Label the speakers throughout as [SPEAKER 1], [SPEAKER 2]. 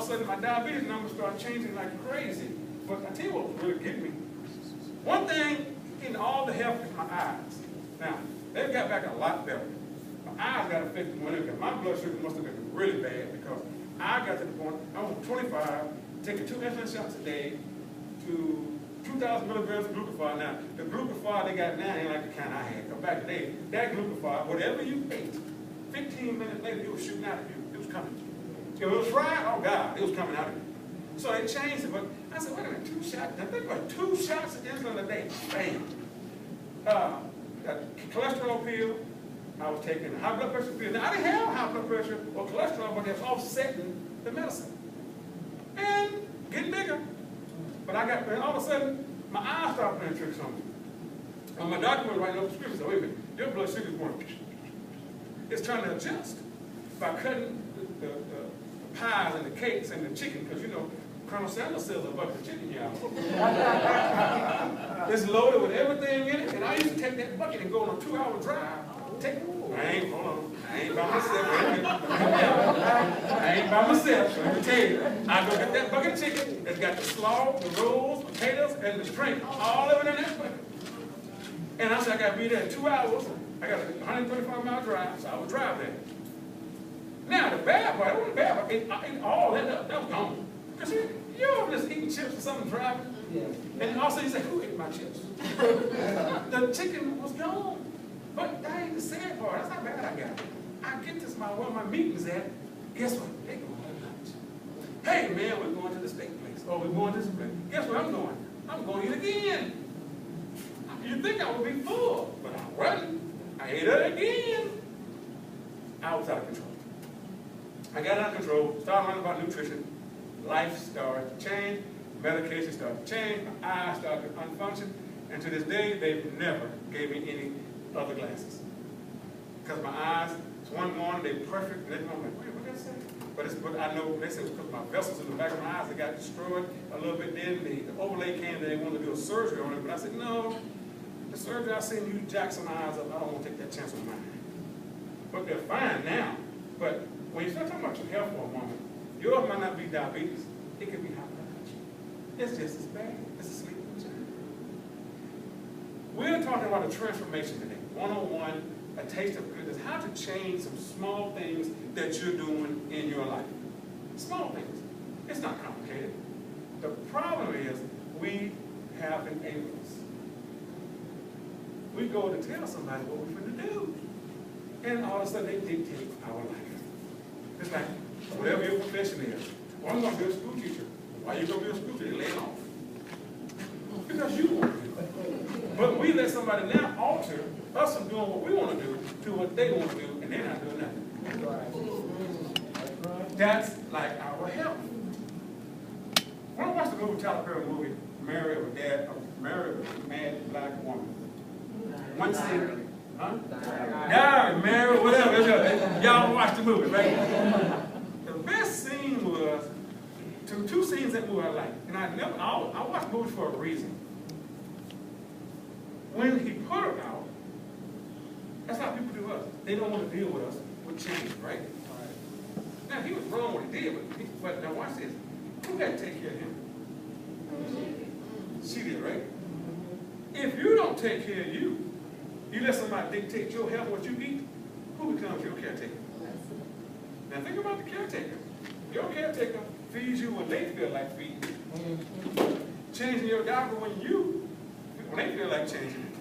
[SPEAKER 1] of a sudden my diabetes numbers started changing like crazy. But I tell you what was really getting me. One thing, getting all the help is my eyes. Now, they've got back a lot better. My eyes got affected when my blood sugar must have been really bad because I got to the point, I was 25, taking 2 insulin shots a day to 2,000 milligrams of glucophage. Now, the glucophage they got now ain't like the kind I had. Because back today, that glucophage, whatever you ate, 15 minutes later, it was shooting out of you. It was coming. If it was fried, oh God, it was coming out of you. So they changed it. But I said, wait a minute, 2 shots? Now think about it, 2 shots of insulin a day. Bam. A cholesterol pill. I was taking a high blood pressure pill. Now, I didn't have high blood pressure or cholesterol, but it was offsetting the medicine. And getting bigger. But and all of a sudden, my eyes started playing tricks on me. And my doctor was writing up the script and said, wait a minute, your blood sugar is going, it's trying to adjust by cutting the pies and the cakes and the chicken, because you know, Colonel Sanders sells a bucket of chicken here. It's loaded with everything in it, and I used to take that bucket and go on a 2-hour drive. Hold on, I ain't by myself. I ain't by myself, so let me tell you. I go get that bucket of chicken that's got the slaw, the rolls, potatoes, and the drink, all of it in that bucket. And I said, I got to be there in 2 hours. I got a 125-mile drive, so I would drive there. Now, the bad part, it wasn't bad part. I ate all that up, that was gone. Because you ever just eating chips or something driving? Yeah. And also you say, who ate my chips? The chicken was gone. But that ain't the sad part. That's how bad I got it. I get to where my meeting's at. Guess what? They going to lunch. Hey, man, we're going to the steak place. Oh, we're going to this place. Guess where I'm going? I'm going to eat again. You'd think I would be full, but I wasn't. I ate it again. I was out of control. I got out of control, started learning about nutrition. Life started to change. Medication started to change. My eyes started to unfunction. And to this day, they've never gave me any other glasses. Because my eyes, it's one morning, they're perfect. And they're going like, wait, what did I say? But I know, they said it was because my vessels in the back of my eyes, they got destroyed a little bit then. The overlay came, and they wanted to do a surgery on it. But I said, no, the surgery I seen you jack some eyes up, I don't want to take that chance on mine. But they're fine now. But when you start talking about your health for a moment, yours might not be diabetes. It could be high blood pressure. It's just as bad as a sleep concern. We're talking about a transformation today. 101, a taste of goodness. How to change some small things that you're doing in your life. Small things. It's not complicated. The problem is we have enablers. We go to tell somebody what we're going to do. And all of a sudden they dictate our life. It's like, whatever your profession is. Well, I'm going to be a school teacher. Why are you going to be a school teacher? Lay off. Because you want to do it. But we let somebody now alter us from doing what we want to do to what they want to do, and they're not doing nothing. That's like our health. When I watched the movie, Tyler Perry movie, Marry a Mad Black Woman. One scene. Huh? Diary, Mary, whatever. Y'all watch the movie, right? The best scene was two scenes that movie I like. And I watch movies for a reason. When he put her out, that's how people do us. They don't want to deal with us with change, right? Now, he was wrong what he did, but now watch this. Who got to take care of him? She did, right? If you don't take care of you let somebody dictate your health, what you eat, who becomes your caretaker? Now think about the caretaker. Your caretaker feeds you when they feel like feeding you. Changing your diaper when they feel like changing it.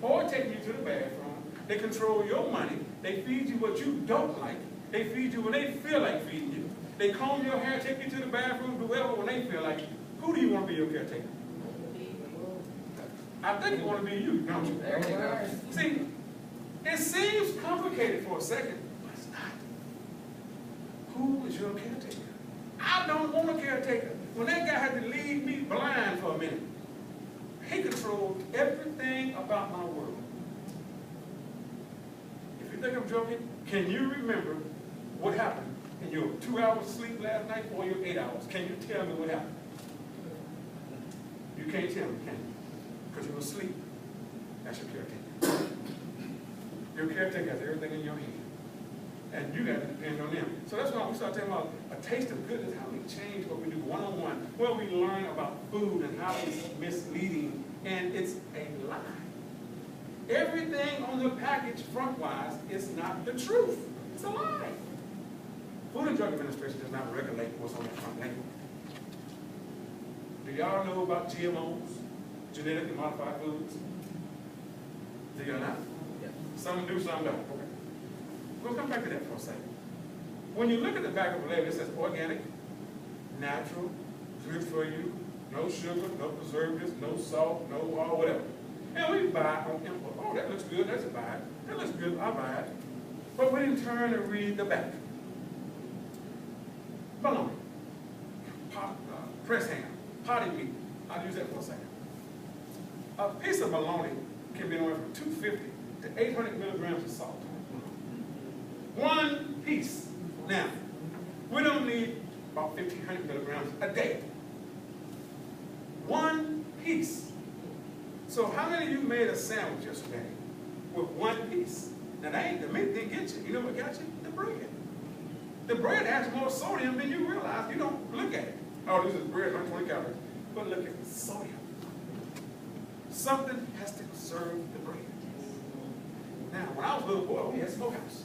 [SPEAKER 1] Or taking you to the bathroom. They control your money. They feed you what you don't like. They feed you when they feel like feeding you. They comb your hair, take you to the bathroom, do whatever when they feel like it. Who do you want to be your caretaker? I think you want to be you, don't you? There you go. See, it seems complicated for a second, but it's not. Who is your caretaker? I don't want a caretaker. When that guy had to leave me blind for a minute, he controlled everything about my world. If you think I'm joking, can you remember what happened in your 2 hours sleep last night or your 8 hours? Can you tell me what happened? You can't tell me, can you? Because you were asleep. That's your caretaker. Your caretaker has everything in your hand. And you got to depend on them. So that's why we start talking about a taste of goodness, how we change what we do one-on-one, where we learn about food and how it's misleading, and it's a lie. Everything on the package front-wise is not the truth. It's a lie. Food and Drug Administration does not regulate what's on the front label. Do y'all know about GMOs, genetically modified foods? Do y'all not? Yeah. Some do, some don't. Okay. We'll come back to that for a second. When you look at the back of the label, it says organic, natural, good for you, no sugar, no preservatives, no salt, no oil, whatever. And we buy on impulse. Oh, that looks good, let's buy it. That looks good, I'll buy it. But we didn't turn and read the back. Bologna, pressed ham, potted meat. I'll use that for a second. A piece of bologna can be anywhere from 250 to 800 milligrams of salt. One piece. Now, we don't need about 1,500 milligrams a day. One piece. So how many of you made a sandwich yesterday with one piece? Now, that ain't the meat didn't get you. You know what got you? The bread. The bread has more sodium than you realize. You don't look at it. Oh, this is bread, 120 calories. But look at the sodium. Something has to serve the bread. Now, when I was a little boy, we had smokehouse.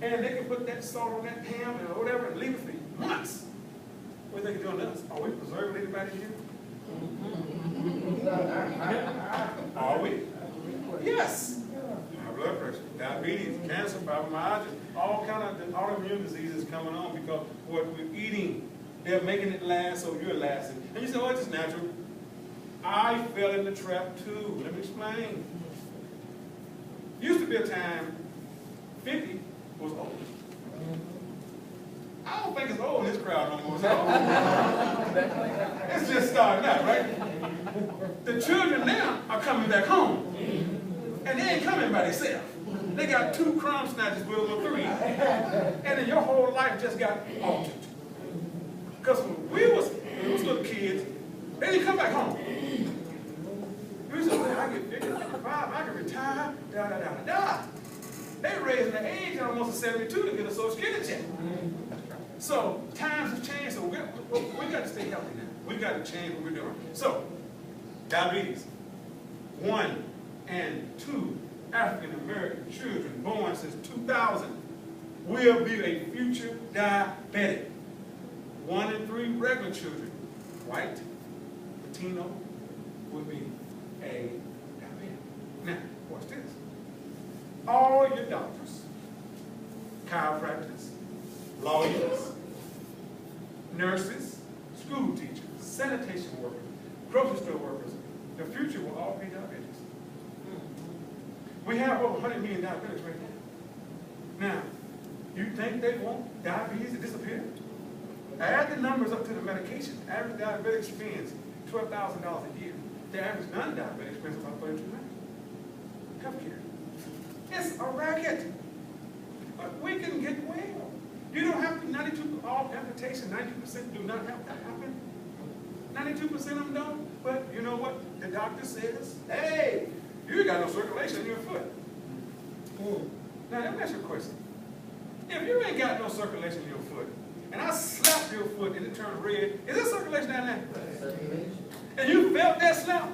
[SPEAKER 1] And they could put that salt on that ham or whatever and leave it for months. What are they doing to us? Are we preserving anybody here? Are we? Yes. High blood pressure, diabetes, cancer, fibromyalgia, all kind of autoimmune diseases coming on because what we're eating, they're making it last, so you're lasting. And you say, oh, it's just natural. I fell in the trap too. Let me explain. Used to be a time 50 was old. I don't think it's old in this crowd no more. It's just starting out, right? The children now are coming back home. And they ain't coming by themselves. They got 2 crumb snatchers with them or 3. And then your whole life just got altered. Because when we was little kids, they didn't come back home. We said, well, I get 50, 55, I can retire, da. They raising the age almost to 72 to get a Social Security check. So times have changed, so we got to stay healthy now. We got to change what we're doing. So, diabetes. 1 and 2 African American children born since 2000 will be a future diabetic. 1 in 3 regular children, white, Latino, will be a diabetic. Now, watch this. All your doctors, chiropractors, lawyers, nurses, school teachers, sanitation workers, grocery store workers, the future will all be diabetics. We have over 100 million diabetics right now. Now, you think they want diabetes to disappear? Add the numbers up to the medication. Average diabetic spends $12,000 a year. The average non-diabetic spends about $3,200. Healthcare. It's a racket. But we can get well. You don't have to, 92%, all amputation, 92% do not have to happen. 92% of them don't. But you know what the doctor says? Hey, you got no circulation in your foot. Now, let me ask you a question. If you ain't got no circulation in your foot, and I slap your foot and it turns red, is there circulation down there? And you felt that slap?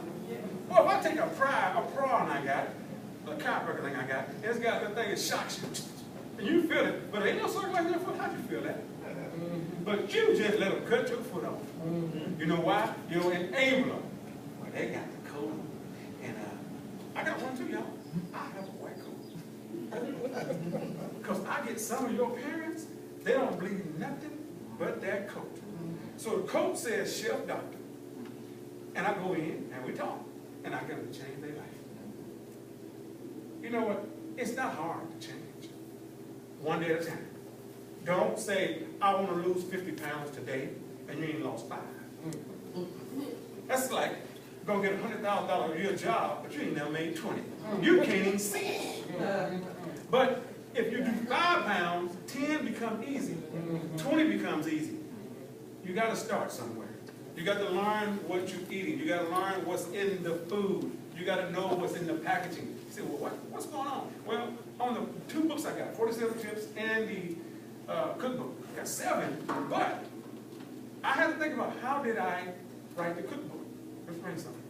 [SPEAKER 1] Well, if I take a prawn I got, a chiropractor thing I got, and it's got that thing that shocks you, and you feel it, but there ain't no circulation in your foot, how'd you feel that? But you just let them cut your foot off. You know why? You're an enabler. Well, they got the coat, and I got one too, y'all. I have a white coat. Because I get some of your parents, they don't believe nothing but that coat. So the coat says chef doctor. And I go in and we talk. And I get them to change their life. You know what? It's not hard to change. One day at a time. Don't say, I want to lose 50 pounds today and you ain't lost 5. That's like go get a $100,000 a year job, but you ain't never made 20. You can't even see it. But if you do 5 pounds, 10 becomes easy. 20 becomes easy. You got to start somewhere. You got to learn what you're eating. You got to learn what's in the food. You got to know what's in the packaging. You say, well, what's going on? Well, on the 2 books I got, 47 Tips and the cookbook, I got 7, but I had to think about how did I write the cookbook. Let's bring something.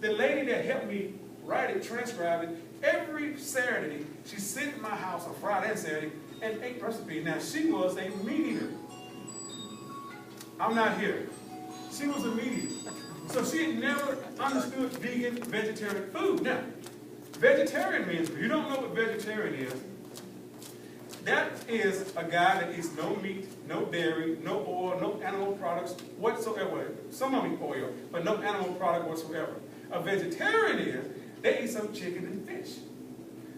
[SPEAKER 1] The lady that helped me write it, transcribe it, every Saturday, she sit in my house on Friday and Saturday and ate recipes. Now, she was a meat eater. I'm not here. She was a meat eater. So she had never understood vegan, vegetarian food. Now, vegetarian means, if you don't know what vegetarian is, that is a guy that eats no meat, no dairy, no oil, no animal products whatsoever. Some of them eat oil, but no animal product whatsoever. A vegetarian is, they eat some chicken and fish.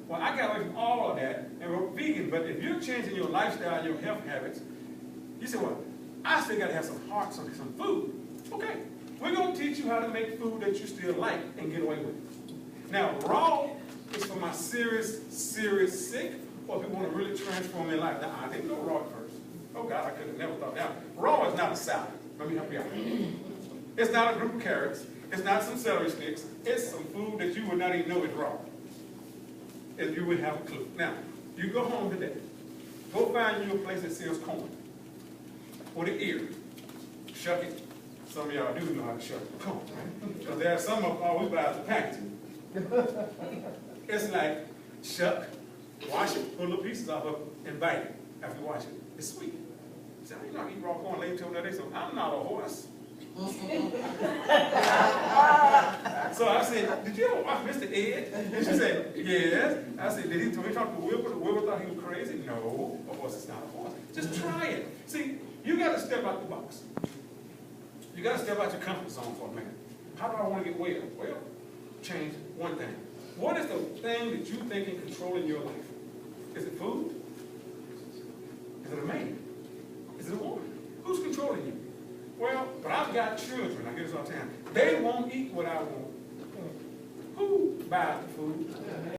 [SPEAKER 1] Well, I got away from all of that and wrote vegan, but if you're changing your lifestyle, your health habits, you say, well, I still got to have some heart, some food. Okay, we're going to teach you how to make food that you still like and get away with. Now, raw is for my serious sick, or if you want to really transform their life. Now, I didn't go raw at first. Oh, God, I could have never thought that. Raw is not a salad. Let me help you out. It's not a group of carrots. It's not some celery sticks. It's some food that you would not even know is raw, if you would have a clue. Now, you go home today. Go find you a place that sells corn. With an ear. Shuck it. Some of y'all do know how to shuck corn. Because there are some of all we buy is the packaging. It's like shuck, wash it, pull little pieces off of it, and bite it after you wash it. It's sweet. You say, I'm not eating raw corn later till that day, so I'm not a horse. So I said, did you ever watch Mr. Ed? And she said, yes. I said, did he talk to Wilbur? Wilbur thought he was crazy? No, of course it's not a horse. Just try it. See, you got to step out the box. You got to step out your comfort zone for a minute. How do I want to get well? Well, change one thing. What is the thing that you think is controlling your life? Is it food? Is it a man? Is it a woman? Who's controlling you? Well, but I've got children. I get this all the time. They won't eat what I want. Who buys the food?